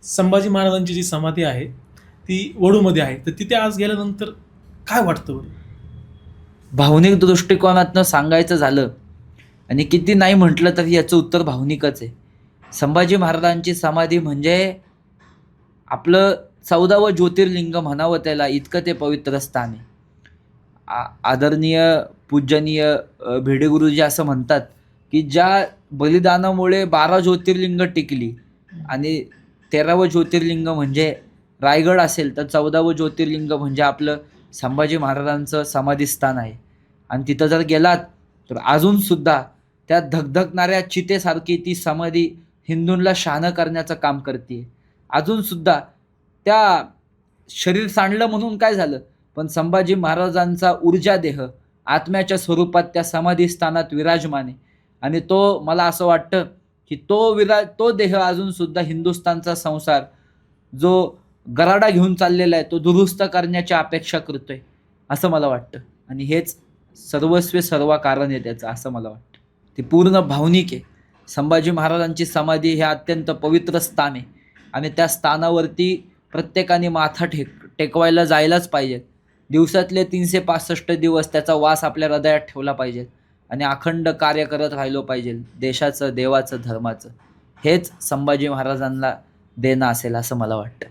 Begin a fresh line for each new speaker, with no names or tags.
संभाजी महाराजांची जी समाधी आहे ती वडूमध्ये आहे, तर तिथे आज गेल्यानंतर काय वाटतं बरं?
भावनिक दृष्टिकोनातनं सांगायचं झालं आणि किती नाही म्हटलं तरी याचं उत्तर भावनिकच आहे. संभाजी महाराजांची समाधी म्हणजे आपलं 14वं ज्योतिर्लिंग म्हणावं त्याला, इतकं ते पवित्र स्थान आहे. आदरणीय पूजनीय भिडे गुरुजी असं म्हणतात, की ज्या बलिदानामुळे 12 ज्योतिर्लिंग टिकली आणि 13वं ज्योतिर्लिंग म्हणजे रायगड असेल, तर 14वं ज्योतिर्लिंग म्हणजे आपलं संभाजी महाराजांचं समाधीस्थान आहे. आणि तिथं जर गेलात तर अजूनसुद्धा त्या धगधगणाऱ्या चितेसारखी ती समाधी हिंदूंना शहाणं करण्याचं काम करते. अजूनसुद्धा त्या शरीर सांडलं म्हणून काय झालं, पण संभाजी महाराजांचा ऊर्जा देह आत्म्याच्या स्वरूपात त्या समाधीस्थानात विराजमान आहे. आणि तो मला असं वाटतं, की तो देह अजूनसुद्धा हिंदुस्थानचा संसार जो गराडा घेऊन चाललेला आहे, तो दुरुस्त करण्याची अपेक्षा करतोय, असं मला वाटतं. आणि हेच सर्वस्वी सर्व कारण आहे त्याचं, असं मला वाटतं. ते पूर्ण भावनिक आहे. संभाजी महाराजांची समाधी हे अत्यंत पवित्र स्थान आहे आणि त्या स्थानावरती प्रत्येकाने माथा टेकवायला जायलाच पाहिजे. दिवसातले 365 दिवस त्याचा वास आपल्या हृदयात ठेवला पाहिजे आणि अखंड कार्य करत राहिलो पाहिजे देशाचं, देवाचं, धर्माचं. हेच संभाजी महाराजांना देणं असेल असं मला वाटतं.